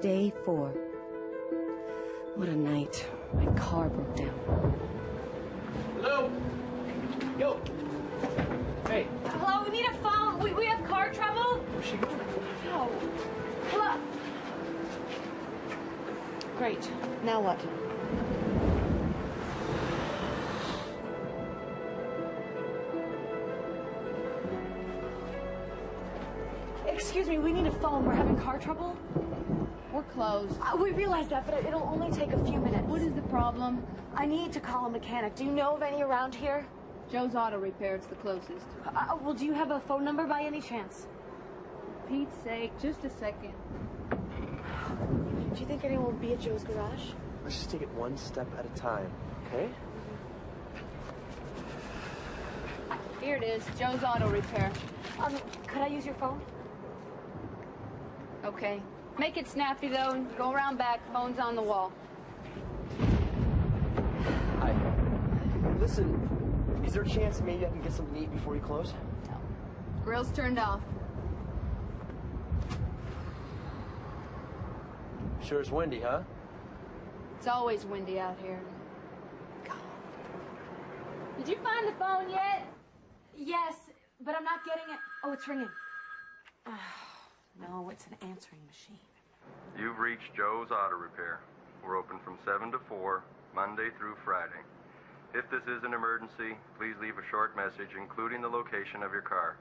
Day 4. What a night. My car broke down. Hello? Yo! Hey. Hello, we need a phone. We have car trouble. Where's she going? No. Hello. Great. Now what? Excuse me, we need a phone. We're having car trouble. We're closed. We realize that, but it'll only take a few minutes. What is the problem? I need to call a mechanic. Do you know of any around here? Joe's Auto Repair. It's the closest. Well, do you have a phone number by any chance? Pete's sake, just a second. Do you think anyone will be at Joe's garage? Let's just take it one step at a time, okay? Here it is, Joe's Auto Repair. Could I use your phone? Okay. Make it snappy, though, and go around back. Phone's on the wall. Hi. Listen, is there a chance maybe I can get something to eat before you close? No. Grill's turned off. Sure it's windy, huh? It's always windy out here. Did you find the phone yet? Yes, but I'm not getting it. Oh, it's ringing. No, it's an answering machine. You've reached Joe's Auto Repair. We're open from 7 to 4, Monday through Friday. If this is an emergency, please leave a short message including the location of your car.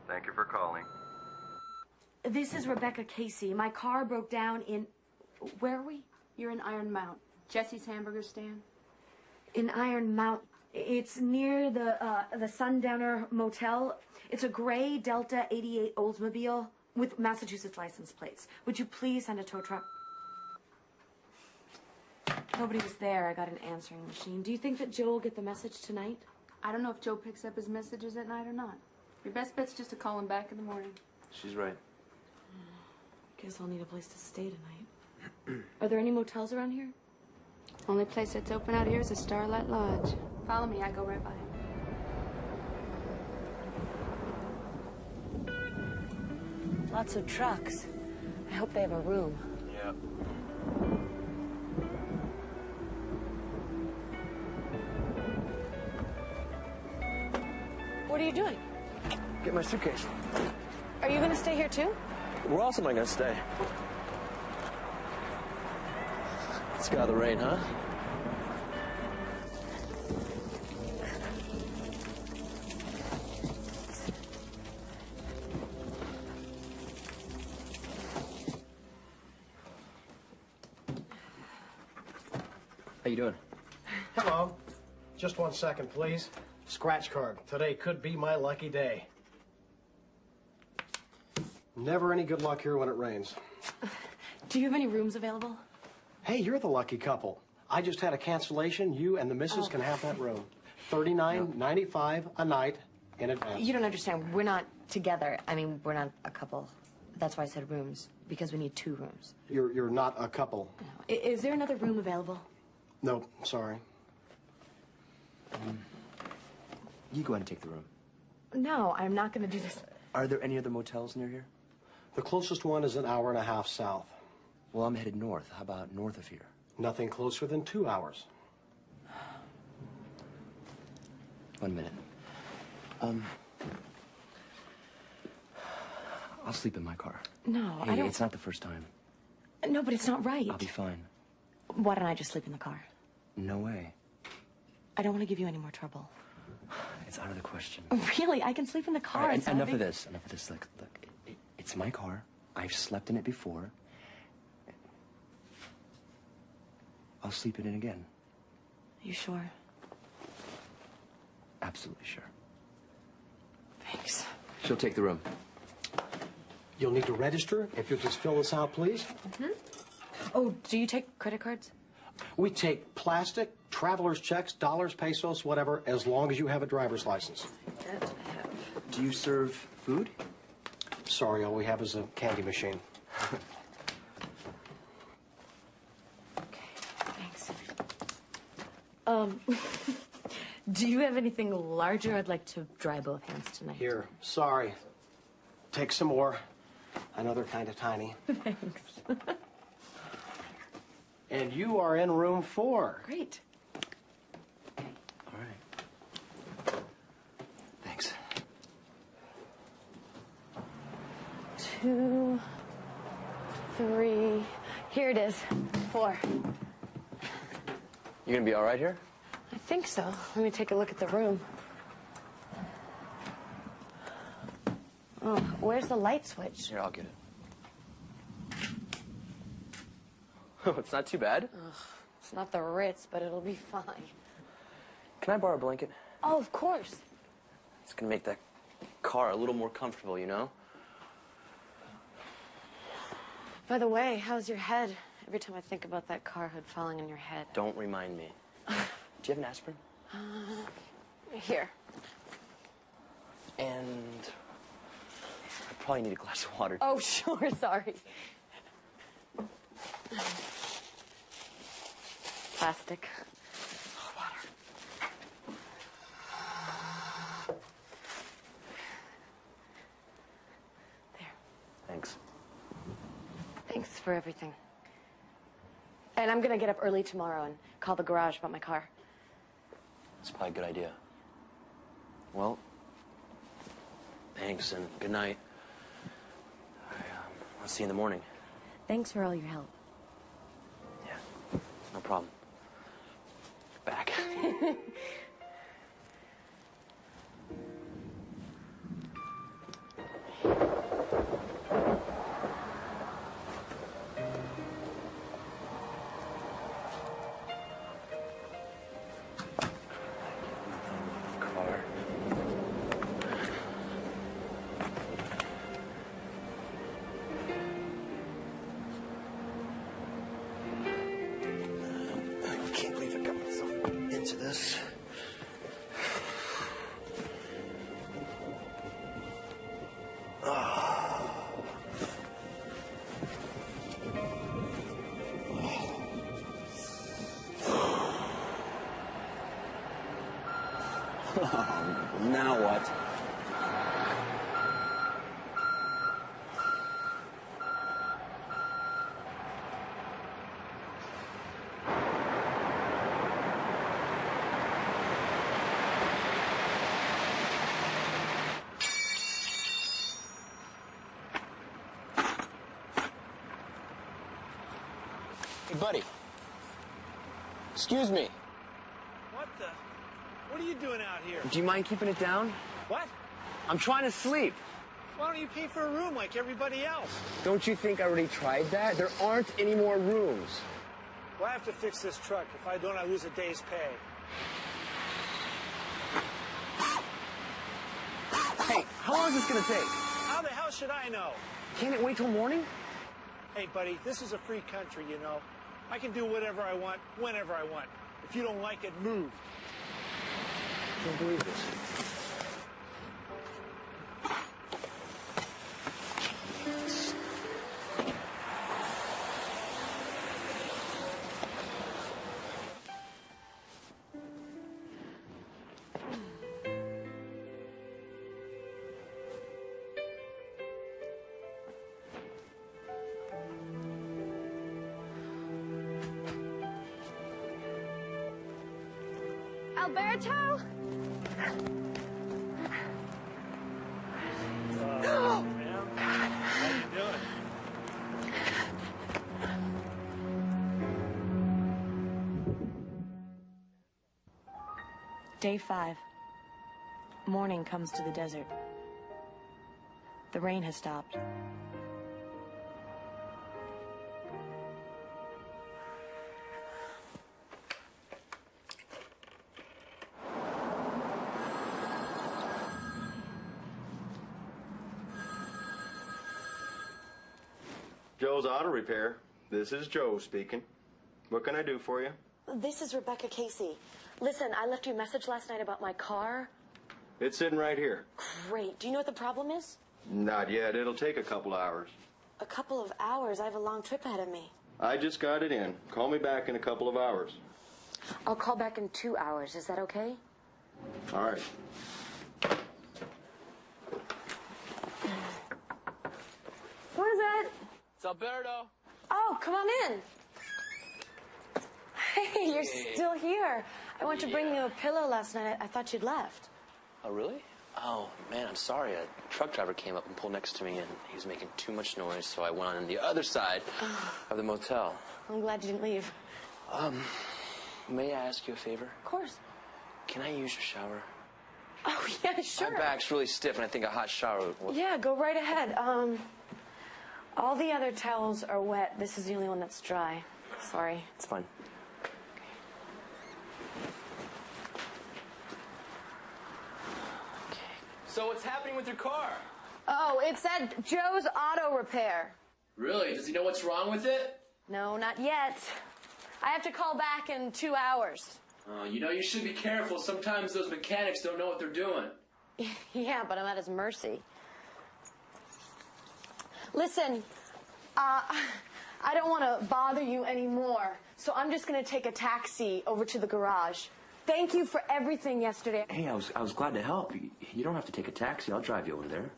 Thank you for calling. This is Rebecca Casey. My car broke down in... Where are we? You're in Iron Mount. Jesse's Hamburger Stand. In Iron Mount. It's near the Sundowner Motel. It's a gray Delta 88 Oldsmobile with Massachusetts license plates. Would you please send a tow truck? Nobody was there. I got an answering machine. Do you think that Joe will get the message tonight? I don't know if Joe picks up his messages at night or not. Your best bet's just to call him back in the morning. She's right. Guess I'll need a place to stay tonight. Are there any motels around here? Only place that's open out here is the Starlight Lodge. Follow me, I go right by. Lots of trucks. I hope they have a room. Yeah. What are you doing? Get my suitcase. Are you going to stay here too? Where else am I gonna stay? Let's get out of the rain, huh? How you doing? Hello. Just 1 second, please. Scratch card. Today could be my lucky day. Never any good luck here when it rains. Do you have any rooms available? Hey, you're the lucky couple. I just had a cancellation. You and the missus can have that room. $39.95 a night in advance. You don't understand. We're not together. I mean, we're not a couple. That's why I said rooms, because we need 2 rooms. You're not a couple. Is there another room available? No, sorry. You go ahead and take the room. No, I'm not going to do this. Are there any other motels near here? The closest one is an hour and a half south. Well, I'm headed north. How about north of here? Nothing closer than 2 hours. 1 minute. I'll sleep in my car. No, Hey, I don't... it's not the first time. No, but it's not right. I'll be fine. Why don't I just sleep in the car? No way. I don't want to give you any more trouble. It's out of the question. Really? I can sleep in the car. All right, It's not a enough big- of this. Enough of this. Look, it's my car. I've slept in it before. I'll sleep in it again. You sure? Absolutely sure. Thanks. She'll take the room. You'll need to register. If you'll just fill this out, please. Oh, do you take credit cards? We take plastic, traveler's checks, dollars, pesos, whatever, as long as you have a driver's license. That I have. Do you serve food? Sorry, all we have is a candy machine. Okay, thanks. Do you have anything larger? I'd like to dry both hands tonight. Here, sorry. Take some more. I know they're kind of tiny. Thanks. And you are in room 4. Great. All right. Thanks. 2, 3. Here it is. 4. You gonna be all right here? I think so. Let me take a look at the room. Oh, where's the light switch? Here, I'll get it. Oh, it's not too bad. It's not the Ritz, but it'll be fine. Can I borrow a blanket? Oh, of course. It's gonna make that car a little more comfortable, you know? By the way, how's your head? Every time I think about that car hood falling on your head. Don't remind me. Do you have an aspirin? Here. And I probably need a glass of water. Oh, sure, sorry. Plastic. Oh, water. There. Thanks. Thanks for everything. And I'm gonna get up early tomorrow and call the garage about my car. It's probably a good idea. Well, thanks and good night. I'll see you in the morning. Thanks for all your help. Yeah, no problem. Back. Car. I can't believe I got myself into this. Now what? Hey, buddy. Excuse me. What are you doing out here? Do you mind keeping it down? What? I'm trying to sleep. Why don't you pay for a room like everybody else? Don't you think I already tried that? There aren't any more rooms. Well, I have to fix this truck. If I don't, I lose a day's pay. Hey, how long is this gonna take? How the hell should I know? Can't it wait till morning? Hey, buddy, this is a free country, you know. I can do whatever I want, whenever I want. If you don't like it, move. I can't believe this. Alberto? Ma'am, how you doing? Day 5. Morning comes to the desert. The rain has stopped. Joe's Auto Repair. This is Joe speaking. What can I do for you? This is Rebecca Casey. Listen, I left you a message last night about my car. It's sitting right here. Great. Do you know what the problem is? Not yet. It'll take a couple hours. A couple of hours. I have a long trip ahead of me. I just got it in. Call me back in a couple of hours. I'll call back in 2 hours. Is that okay? All right. What is It's Alberto. Oh, come on in. Hey, you're still here. I went to bring you a pillow last night. I thought you'd left. Oh, really? Oh, man, I'm sorry. A truck driver came up and pulled next to me, and he was making too much noise, so I went on the other side of the motel. I'm glad you didn't leave. May I ask you a favor? Of course. Can I use your shower? Oh, yeah, sure. My back's really stiff, and I think a hot shower would... Yeah, go right ahead. All the other towels are wet. This is the only one that's dry. Sorry. It's fine. So what's happening with your car? Oh, it's at Joe's Auto Repair. Really? Does he know what's wrong with it? No, not yet. I have to call back in 2 hours. Oh, you know, you should be careful. Sometimes those mechanics don't know what they're doing. Yeah, but I'm at his mercy. Listen, I don't want to bother you anymore, so I'm just going to take a taxi over to the garage. Thank you for everything yesterday. Hey, I was glad to help. You don't have to take a taxi. I'll drive you over there.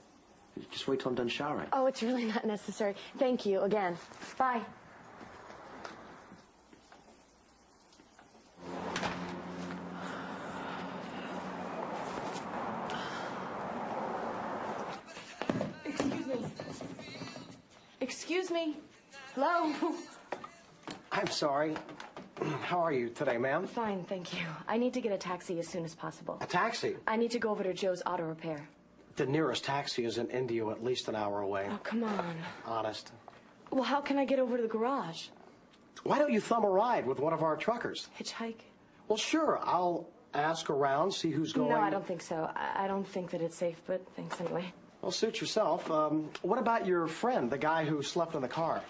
Just wait till I'm done showering. Oh, it's really not necessary. Thank you again. Bye. Excuse me. Excuse me. Hello? I'm sorry. How are you today, ma'am? Fine, thank you. I need to get a taxi as soon as possible. A taxi? I need to go over to Joe's Auto Repair. The nearest taxi is in Indio, at least an hour away. Oh, come on. Honest. Well, how can I get over to the garage? Why don't you thumb a ride with one of our truckers? Hitchhike? Well, sure. I'll ask around, see who's going. No, I don't think so. I don't think that it's safe, but thanks anyway. Well, suit yourself. What about your friend, the guy who slept in the car?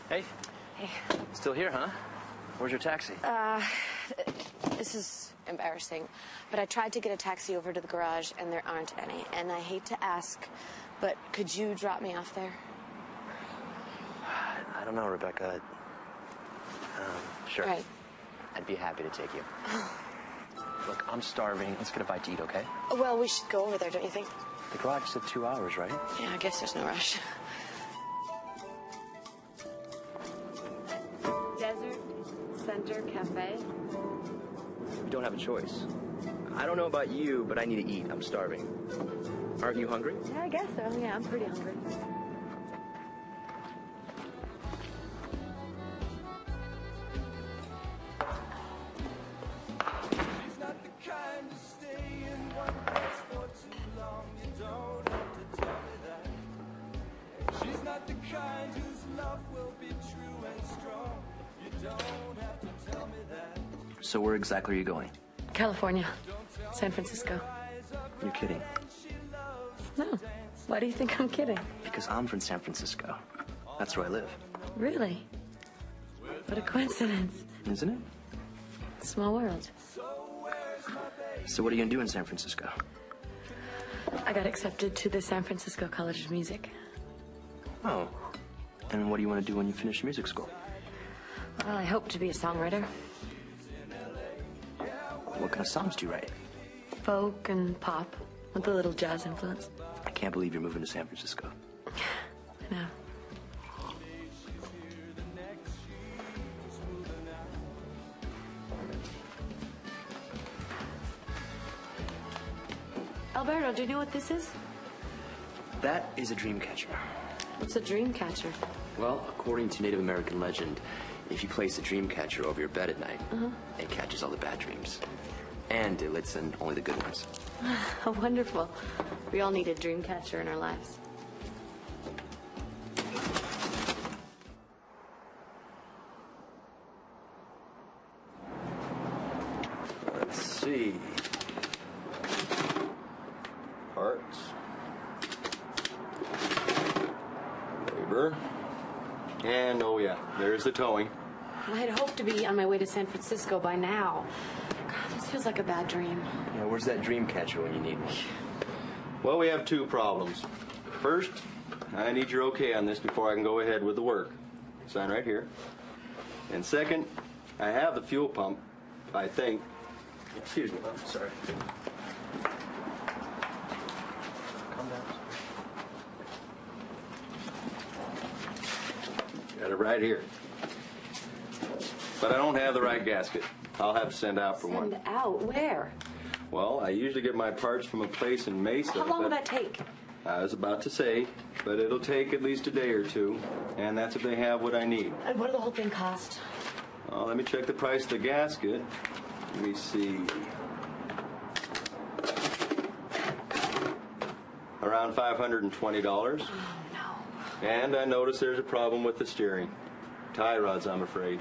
Hey. Hey. Still here, huh? Where's your taxi? This is embarrassing, but I tried to get a taxi over to the garage, and there aren't any. And I hate to ask, but could you drop me off there? I don't know, Rebecca. Sure. Right. I'd be happy to take you. Look, I'm starving. Let's get a bite to eat, okay? Well, we should go over there, don't you think? The garage said 2 hours, right? Yeah, I guess there's no rush. Desert Center Cafe. You don't have a choice. I don't know about you, but I need to eat. I'm starving. Aren't you hungry? Yeah, I guess so. Yeah, I'm pretty hungry. So where exactly are you going? California. San Francisco. You're kidding. No. Why do you think I'm kidding? Because I'm from San Francisco. That's where I live. Really? What a coincidence. Isn't it? Small world. So what are you going to do in San Francisco? I got accepted to the San Francisco College of Music. Oh. And what do you want to do when you finish music school? Well, I hope to be a songwriter. What kind of songs do you write? Folk and pop, with a little jazz influence. I can't believe you're moving to San Francisco. I know. Alberto, do you know what this is? That is a dream catcher. What's a dream catcher? Well, according to Native American legend, if you place a dream catcher over your bed at night, it catches all the bad dreams. And it lets in only the good ones. How wonderful. We all need a dream catcher in our lives. Let's see. Parts. Labor. And, oh yeah, there's the towing. I had hoped to be on my way to San Francisco by now. God, this feels like a bad dream. Yeah, where's that dream catcher when you need me? Well, we have two problems. First, I need your okay on this before I can go ahead with the work. Sign right here. And second, I have the fuel pump, I think. Excuse me, I'm sorry. Calm down. it right here. But I don't have the right gasket. I'll have to send out for one. Send out? Where? Well, I usually get my parts from a place in Mesa. How long will that take? I was about to say, but it'll take at least a day or two, and that's if they have what I need. And what does the whole thing cost? Well, let me check the price of the gasket. Let me see. Around $520. Oh, no. And I notice there's a problem with the steering. Tie rods, I'm afraid.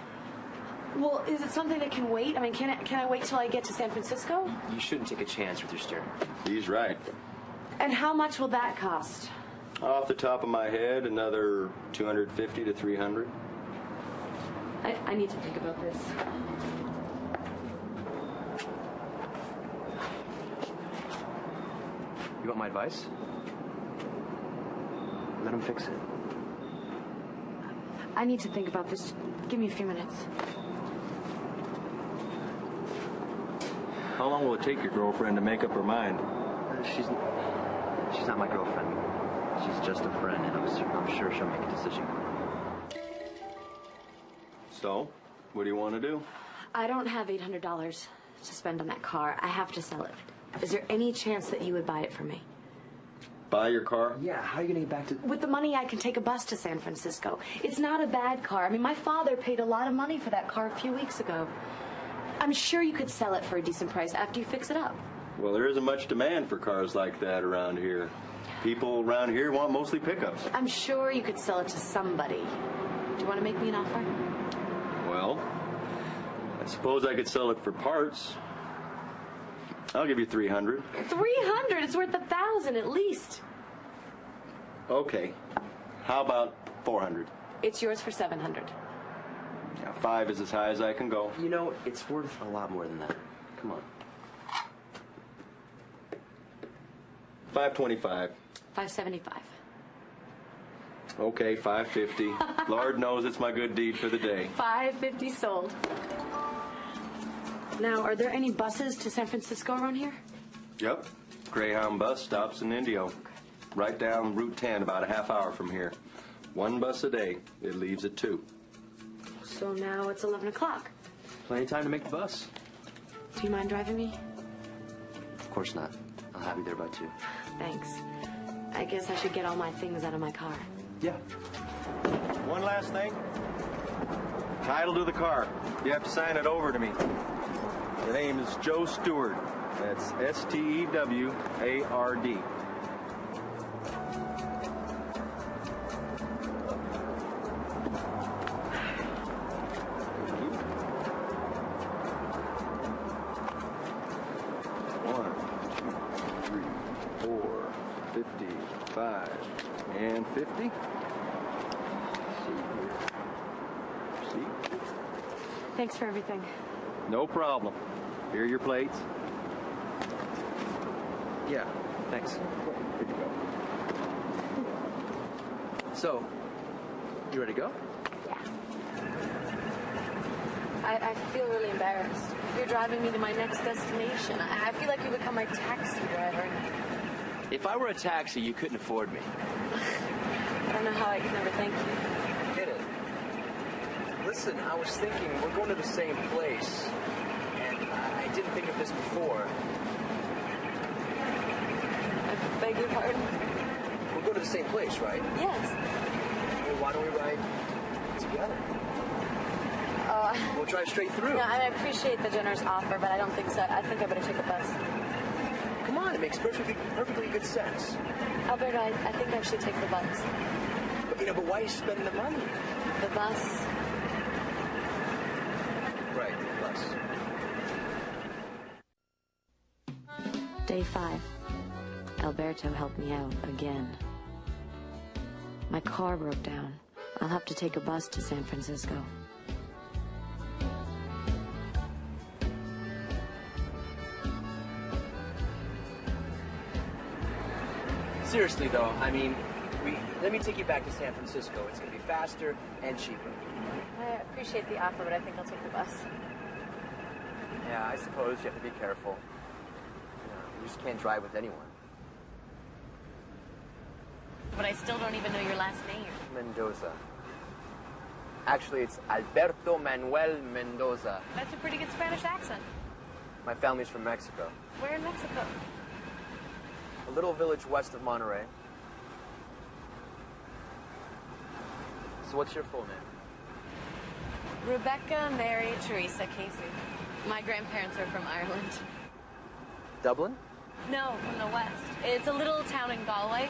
Well, is it something that can wait? I mean, can I wait till I get to San Francisco? You shouldn't take a chance with your steering. He's right. And how much will that cost? Off the top of my head, another $250 to $300. I need to think about this. You want my advice? Let him fix it. I need to think about this. Give me a few minutes. How long will it take your girlfriend to make up her mind? She's not my girlfriend. She's just a friend, and I'm sure she'll make a decision. So, what do you want to do? I don't have $800 to spend on that car. I have to sell it. Is there any chance that you would buy it for me? Buy your car? Yeah, how are you going to get back to... With the money, I can take a bus to San Francisco. It's not a bad car. I mean, my father paid a lot of money for that car a few weeks ago. I'm sure you could sell it for a decent price after you fix it up. Well, there isn't much demand for cars like that around here. People around here want mostly pickups. I'm sure you could sell it to somebody. Do you want to make me an offer? Well, I suppose I could sell it for parts. I'll give you $300. $300? It's worth $1,000 at least. Okay. How about $400? It's yours for $700. Yeah, 5 is as high as I can go. You know, it's worth a lot more than that. Come on. $525. $575. Okay, $550. Lord knows it's my good deed for the day. $550 sold. Now, are there any buses to San Francisco around here? Yep. Greyhound bus stops in Indio. Right down Route 10, about a half hour from here. 1 bus a day. It leaves at 2. So now it's 11 o'clock. Plenty of time to make the bus. Do you mind driving me? Of course not. I'll have you there by 2. Thanks. I guess I should get all my things out of my car. Yeah. One last thing. Title to the car. You have to sign it over to me. The name is Joe Stewart. That's S-T-E-W-A-R-D. And 50. See? Thanks for everything. No problem. Here are your plates. Yeah, thanks. Here you go. So, you ready to go? Yeah. I feel really embarrassed. You're driving me to my next destination. I feel like you become my taxi driver. If I were a taxi, you couldn't afford me. I don't know how I could never thank you. Get it. Listen, I was thinking we're going to the same place, and I didn't think of this before. I beg your pardon? We're going to the same place, right? Yes. Well, why don't we ride together? We'll drive straight through. No, I appreciate the generous offer, but I don't think so. I think I better take a bus. Come on, it makes perfectly good sense. Alberto, I think I should take the bus. But why are you spending the money? The bus. Right, the bus. Day 5. Alberto helped me out again. My car broke down. I'll have to take a bus to San Francisco. Seriously, though, I mean, let me take you back to San Francisco. It's going to be faster and cheaper. I appreciate the offer, but I think I'll take the bus. Yeah, I suppose you have to be careful. You just can't drive with anyone. But I still don't even know your last name. Mendoza. Actually, it's Alberto Manuel Mendoza. That's a pretty good Spanish accent. My family's from Mexico. Where in Mexico? A little village west of Monterrey. So what's your full name? Rebecca Mary Teresa Casey. My grandparents are from Ireland. Dublin? No, from the west. It's a little town in Galway.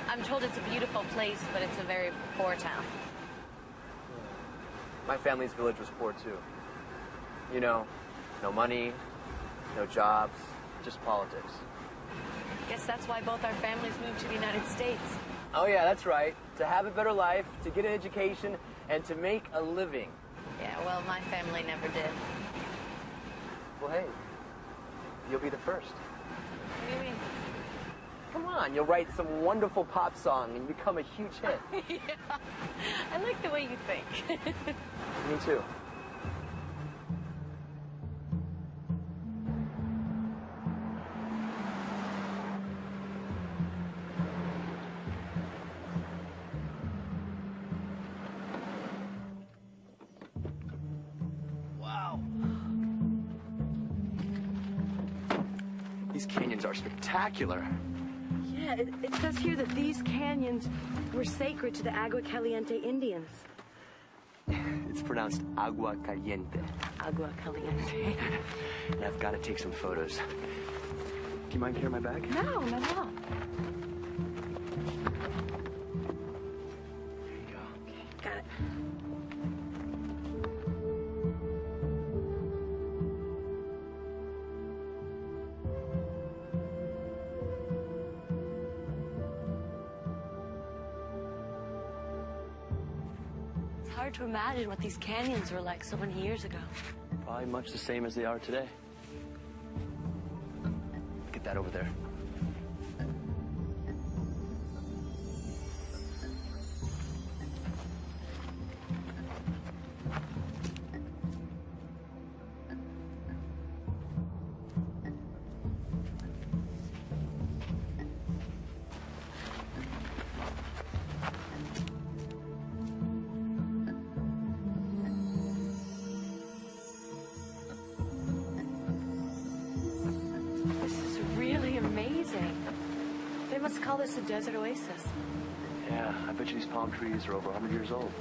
I'm told it's a beautiful place, but it's a very poor town. My family's village was poor too. You know, no money, no jobs, just politics. Guess that's why both our families moved to the United States. Oh yeah, that's right. To have a better life, to get an education, and to make a living. Yeah, well, my family never did. Well, hey, you'll be the first. What do you mean? Come on, you'll write some wonderful pop song and become a huge hit. Yeah, I like the way you think. Me too. Wow. These canyons are spectacular. Yeah, it says here that these canyons were sacred to the Agua Caliente Indians. It's pronounced agua caliente. Agua Caliente. And I've got to take some photos. Do you mind carrying my bag? No, not at all. There you go. Got it. It's hard to imagine what these canyons were like so many years ago. Probably much the same as they are today. Look at that over there. This is really amazing. They must call this a desert oasis. Yeah, I bet you these palm trees are over 100 years old.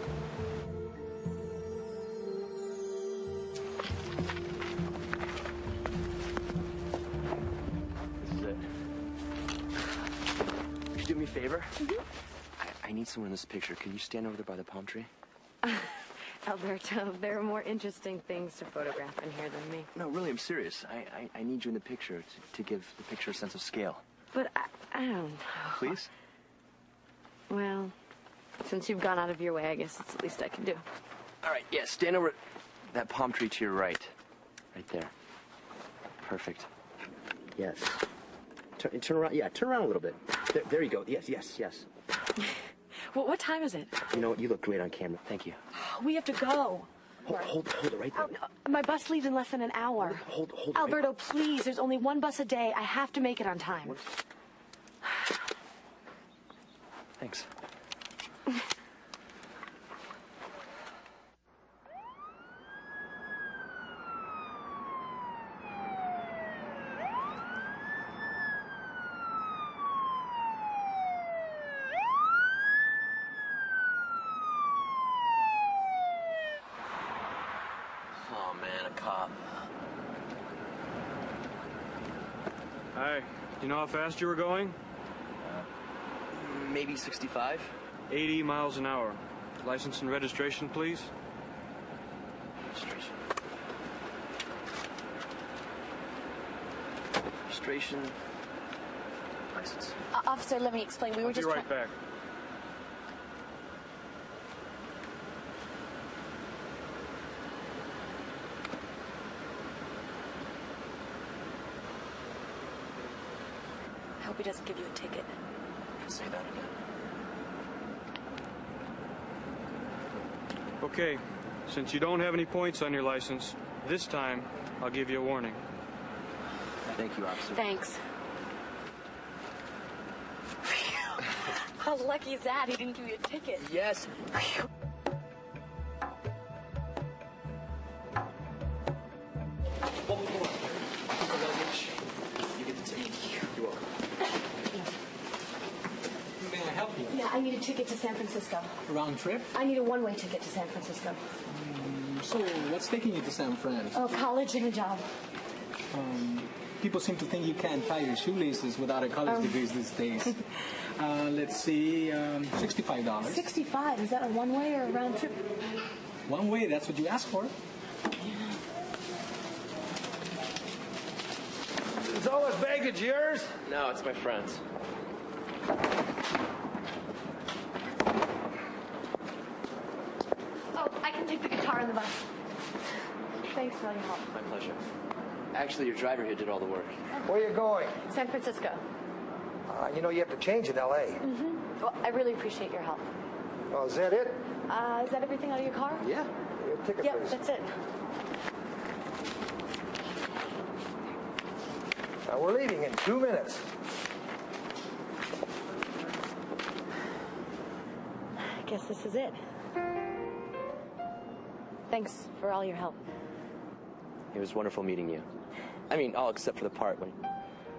This is it. Could you do me a favor? I need someone in this picture. Can you stand over there by the palm tree? Alberto, there are more interesting things to photograph in here than me. No, really, I'm serious. I need you in the picture to give the picture a sense of scale. But I don't know. Please? Well, since you've gone out of your way, I guess it's the least I can do. All right, yeah, stand over that palm tree to your right. Right there. Perfect. Yes. Turn around. Yeah, turn around a little bit. There you go. Yes. Well, what time is it? You know what? You look great on camera. Thank you. We have to go. Hold it right there. My bus leaves in less than an hour. Hold it. Alberto, please. There's only one bus a day. I have to make it on time. Thanks. Oh man, a cop. Hi. You know how fast you were going? Maybe 65? 80 miles an hour. License and registration, please. Registration. License. Officer, let me explain. We were I'll be just right back. I hope he doesn't give you a ticket. Say that again. Okay. Since you don't have any points on your license, this time I'll give you a warning. Thank you, officer. Thanks. How lucky is that? He didn't give you a ticket. Yes. Yeah, I need a ticket to San Francisco. Round trip? I need a one-way ticket to San Francisco. So, what's taking you to San Fran? Oh, college and a job. People seem to think you can't tie your shoelaces without a college degree these days. Let's see, $65. 65? Is that a one-way or a round trip? One way, that's what you asked for. Is all this baggage yours? No, it's my friend's. Oh, I can take the guitar in the bus. Thanks for all your help. My pleasure. Actually, your driver here did all the work. Where you going? San Francisco. You know you have to change in L.A. Mm-hmm. Well, I really appreciate your help. Oh, is that it? Is that everything out of your car? Yeah. Your ticket, Yep, please. that's it. We're leaving in 2 minutes. I guess this is it. Thanks for all your help. It was wonderful meeting you. I mean, all except for the part when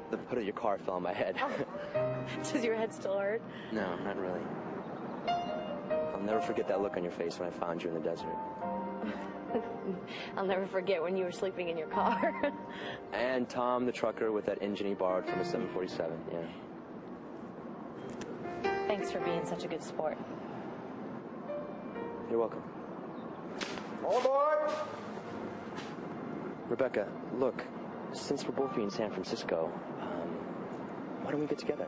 the hood of your car fell on my head. Does your head still hurt? No, not really. I'll never forget that look on your face when I found you in the desert. I'll never forget when you were sleeping in your car. And Tom, the trucker, with that engine he borrowed from a 747, yeah. Thanks for being such a good sport. You're welcome. All aboard! Rebecca, look, since we're both in San Francisco, why don't we get together?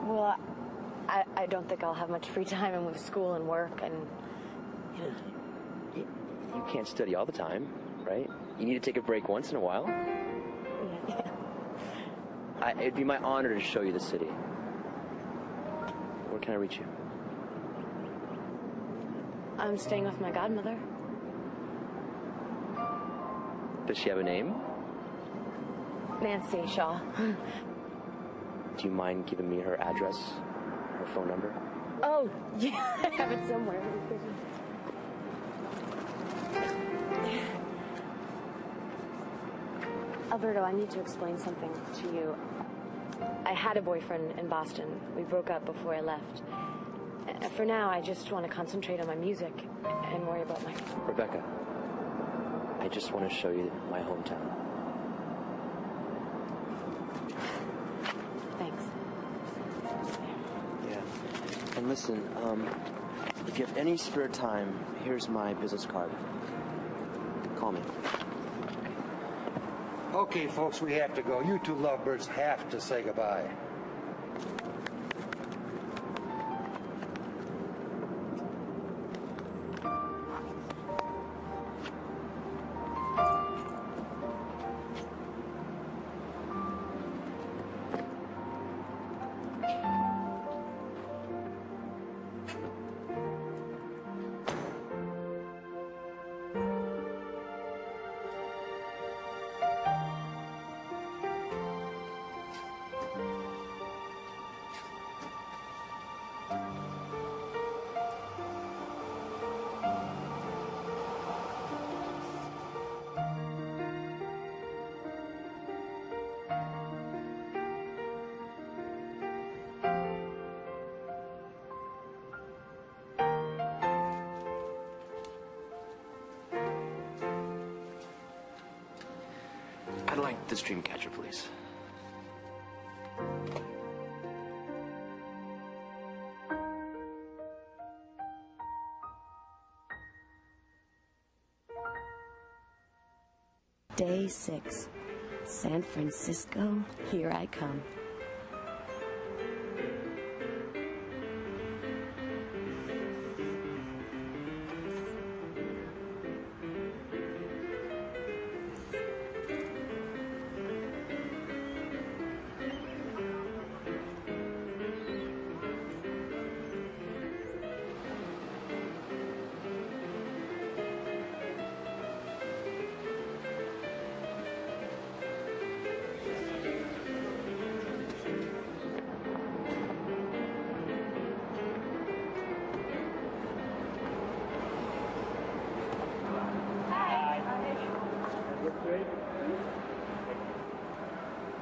Well, I don't think I'll have much free time, and with school and work and, you know. You can't study all the time, right? You need to take a break once in a while. Yeah. It'd be my honor to show you the city. Where can I reach you? I'm staying with my godmother. Does she have a name? Nancy Shaw. Do you mind giving me her address, her phone number? Oh, yeah, I have it somewhere. Alberto, I need to explain something to you. I had a boyfriend in Boston. We broke up before I left. For now, I just want to concentrate on my music and worry about my... Rebecca, I just want to show you my hometown. Thanks. Yeah. And listen, if you have any spare time, here's my business card. Call me. Okay, folks, we have to go. You two lovebirds have to say goodbye. I'd like this dream catcher, please. Day 6. San Francisco, here I come.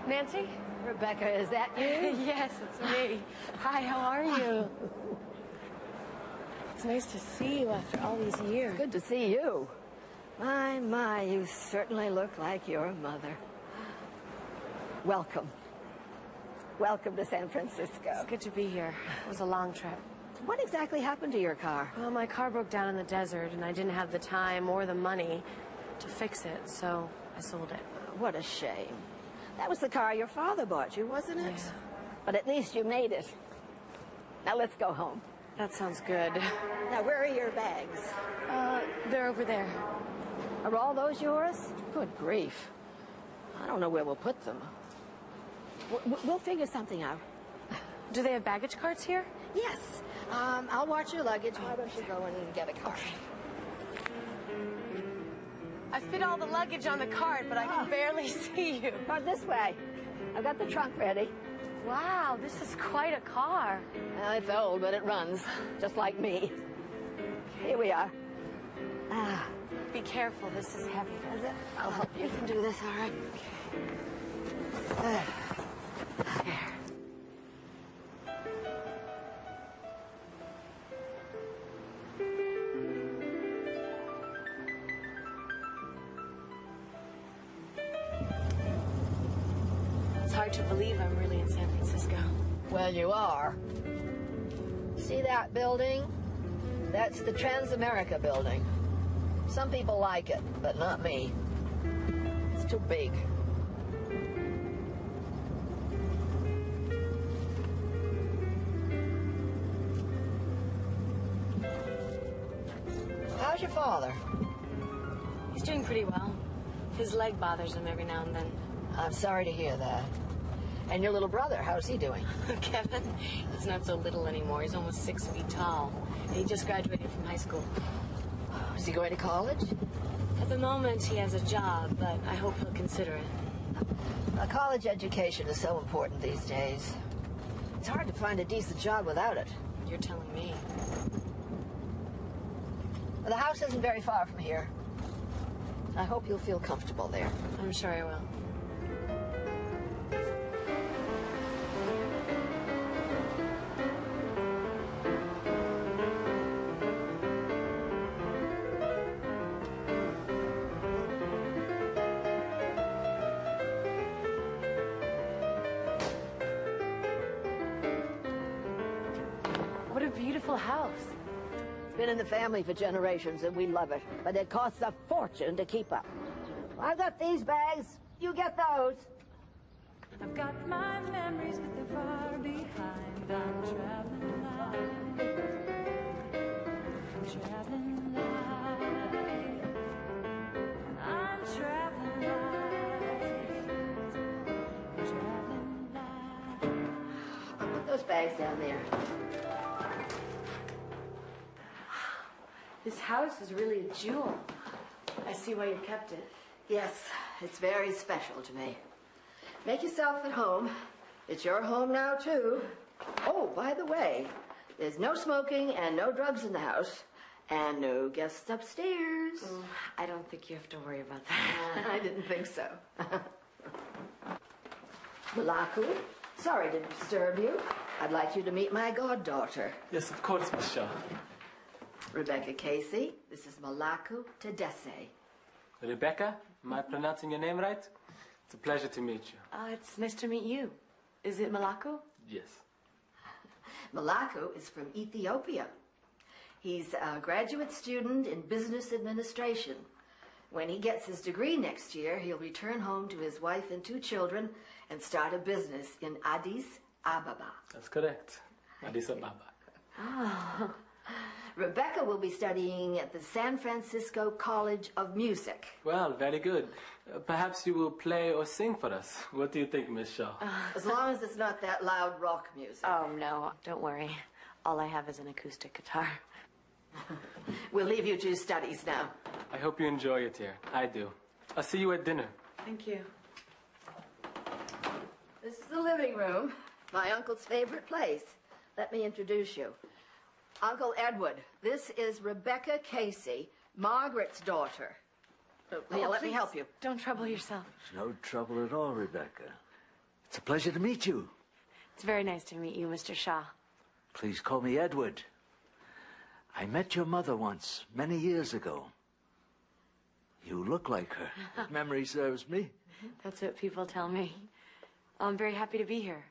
Nancy? Rebecca, is that you? Yes, it's me. Hi, how are you? It's nice to see you after all these years. Good to see you. My, you certainly look like your mother. Welcome. Welcome to San Francisco. It's good to be here. It was a long trip. What exactly happened to your car? Well, my car broke down in the desert, and I didn't have the time or the money to fix it, so I sold it. What a shame. That was the car your father bought you, wasn't it? Yeah. But at least you made it. Now let's go home. That sounds good. Now, where are your bags? They're over there. Are all those yours? Good grief. I don't know where we'll put them. We'll figure something out. Do they have baggage carts here? Yes. I'll watch your luggage. Why don't you go and get a cart? I fit all the luggage on the cart, but I can barely see you. Come this way. I've got the trunk ready. Wow, this is quite a car. It's old, but it runs, just like me. Here we are. Be careful, this is heavy. I'll help you. You can do this, all right? Okay. There. It's hard to believe I'm really in San Francisco. Well, you are. See that building? That's the Transamerica building. Some people like it, but not me. It's too big. How's your father? He's doing pretty well. His leg bothers him every now and then. I'm sorry to hear that. And your little brother, how's he doing? Kevin, he's not so little anymore. He's almost 6 feet tall. And he just graduated from high school. Is he going to college? At the moment, he has a job, but I hope he'll consider it. A college education is so important these days. It's hard to find a decent job without it. You're telling me. The house isn't very far from here. I hope you'll feel comfortable there. I'm sure I will. What a beautiful house. It's been in the family for generations, and we love it. But it costs a fortune to keep up. I've got these bags. You get those. I've got my memories, but they're far behind. I'm traveling light. I'm traveling light. I'm traveling light. I'm traveling light. I'll put those bags down there. This house is really a jewel. I see why you kept it. Yes, it's very special to me. Make yourself at home. It's your home now, too. Oh, by the way, there's no smoking and no drugs in the house, and no guests upstairs. I don't think you have to worry about that. I didn't think so. Malaku, sorry to disturb you. I'd like you to meet my goddaughter. Yes, of course, Miss Shaw. Rebecca Casey, this is Malaku Tedesse. Rebecca, am I pronouncing your name right? It's a pleasure to meet you. It's nice to meet you. Is it Malaku? Yes. Malaku is from Ethiopia. He's a graduate student in business administration. When he gets his degree next year, he'll return home to his wife and 2 children and start a business in Addis Ababa. That's correct. Addis Ababa. Oh. Rebecca will be studying at the San Francisco College of Music. Well, very good. Perhaps you will play or sing for us. What do you think, Miss Shaw? As long as it's not that loud rock music. Oh, no, don't worry. All I have is an acoustic guitar. We'll leave you to studies now. I hope you enjoy it here. I do. I'll see you at dinner. Thank you. This is the living room, my uncle's favorite place. Let me introduce you. Uncle Edward, this is Rebecca Casey, Margaret's daughter. Here, let me help you. Don't trouble yourself. No trouble at all, Rebecca. It's a pleasure to meet you. It's very nice to meet you, Mr. Shaw. Please call me Edward. I met your mother once, many years ago. You look like her, if memory serves me. That's what people tell me. I'm very happy to be here.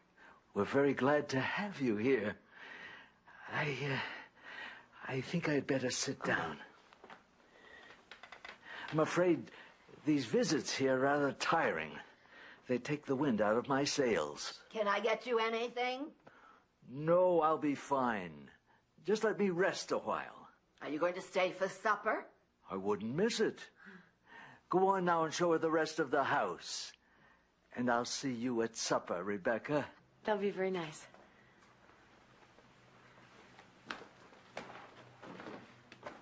We're very glad to have you here. I think I'd better sit down. I'm afraid these visits here are rather tiring. They take the wind out of my sails. Can I get you anything? No, I'll be fine. Just let me rest a while. Are you going to stay for supper? I wouldn't miss it. Go on now and show her the rest of the house. And I'll see you at supper, Rebecca. That'll be very nice.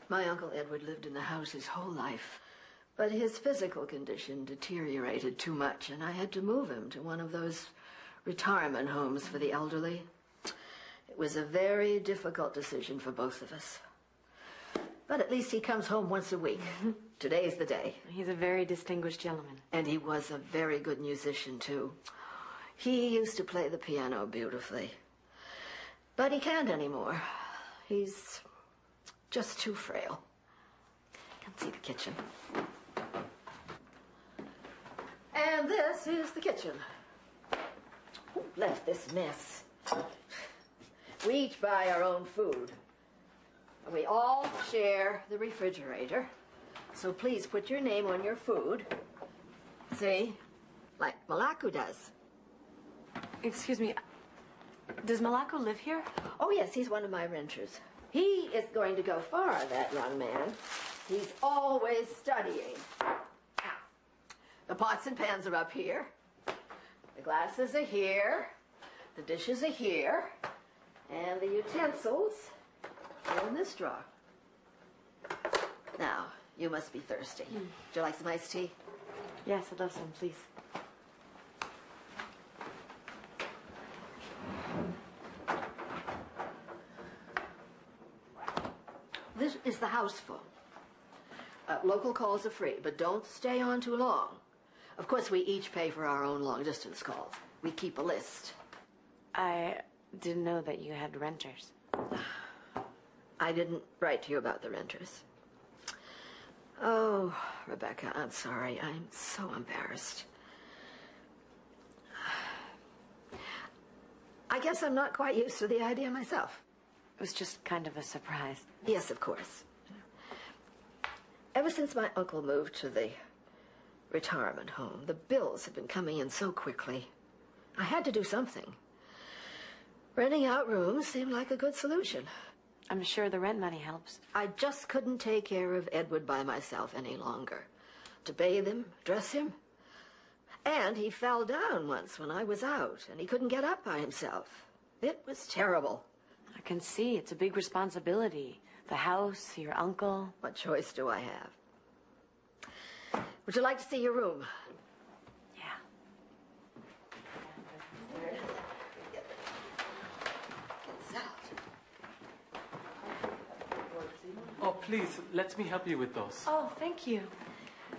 My Uncle Edward lived in the house his whole life, but his physical condition deteriorated too much, and I had to move him to one of those retirement homes for the elderly. It was a very difficult decision for both of us. But at least he comes home once a week. Today's the day. He's a very distinguished gentleman. And he was a very good musician, too. He used to play the piano beautifully. But he can't anymore. He's just too frail. Come see the kitchen. And this is the kitchen. Who left this mess? We each buy our own food. We all share the refrigerator. So please put your name on your food. See? Like Malaco does. Excuse me. Does Malaco live here? Oh, yes, he's one of my renters. He is going to go far, that young man. He's always studying. The pots and pans are up here. The glasses are here. The dishes are here. And the utensils are in this drawer. Now, you must be thirsty. Would you like some iced tea? Yes, I'd love some, please. This is the house phone. Local calls are free, but don't stay on too long. Of course, we each pay for our own long-distance calls. We keep a list. I didn't know that you had renters. I didn't write to you about the renters. Oh, Rebecca, I'm sorry. I'm so embarrassed. I guess I'm not quite used to the idea myself. It was just kind of a surprise. Yes, of course. Ever since my uncle moved to the retirement home, the bills have been coming in so quickly. I had to do something. Renting out rooms seemed like a good solution. I'm sure the rent money helps. I just couldn't take care of Edward by myself any longer. To bathe him, dress him. And he fell down once when I was out, and he couldn't get up by himself. It was terrible. I can see it's a big responsibility. The house, your uncle. What choice do I have? Would you like to see your room? Yeah. Oh, please, let me help you with those. Oh, thank you.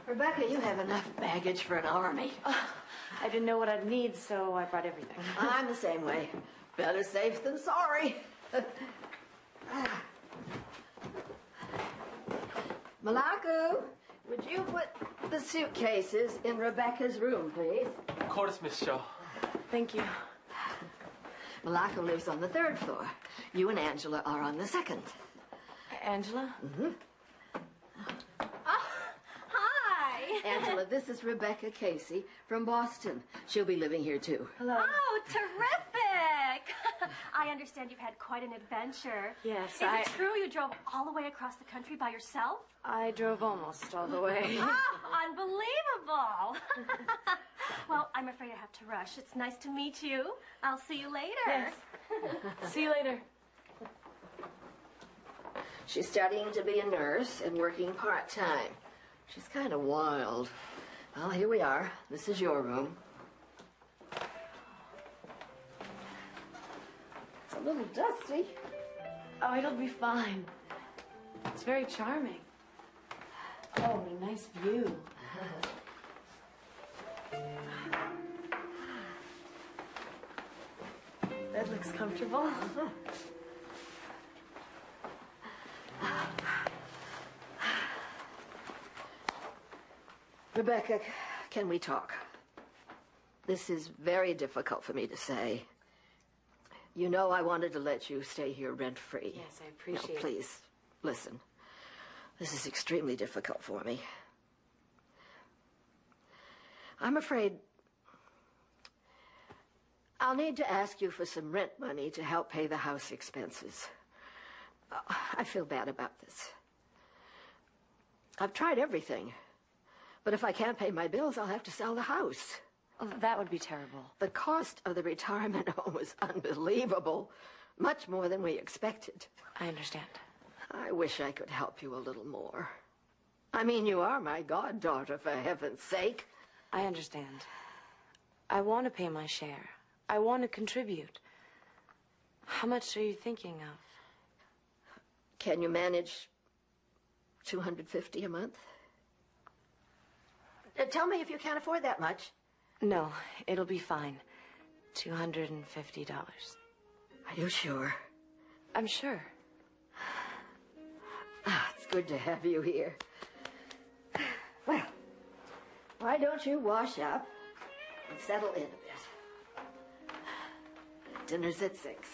Rebecca, you have enough baggage for an army. I didn't know what I'd need, so I brought everything. I'm the same way. Better safe than sorry. Malaco, would you put the suitcases in Rebecca's room, please? Of course, Miss Shaw. Thank you. Malaco lives on the 3rd floor. You and Angela are on the 2nd. Angela? Mm-hmm. Hi. Angela, this is Rebecca Casey from Boston. She'll be living here, too. Hello. Oh, terrific. I understand you've had quite an adventure. Yes, Is it true you drove all the way across the country by yourself? I drove almost all the way. Unbelievable. Well, I'm afraid I have to rush. It's nice to meet you. I'll see you later. Yes. See you later. She's studying to be a nurse and working part-time. She's kind of wild. Well, here we are. This is your room. It's a little dusty. Oh, it'll be fine. It's very charming. Oh, what a nice view. bed looks comfortable. Rebecca, can we talk? This is very difficult for me to say. You know I wanted to let you stay here rent-free. Yes, I appreciate it. Please, listen. This is extremely difficult for me. I'm afraid I'll need to ask you for some rent money to help pay the house expenses. I feel bad about this. I've tried everything, but if I can't pay my bills, I'll have to sell the house. Oh, that would be terrible. The cost of the retirement home was unbelievable, much more than we expected. I understand. I wish I could help you a little more. I mean, you are my goddaughter, for heaven's sake. I understand. I want to pay my share. I want to contribute. How much are you thinking of? Can you manage $250 a month? Tell me if you can't afford that much. No, it'll be fine. $250. Are you sure? I'm sure. It's good to have you here. Well, why don't you wash up and settle in a bit? Dinner's at 6.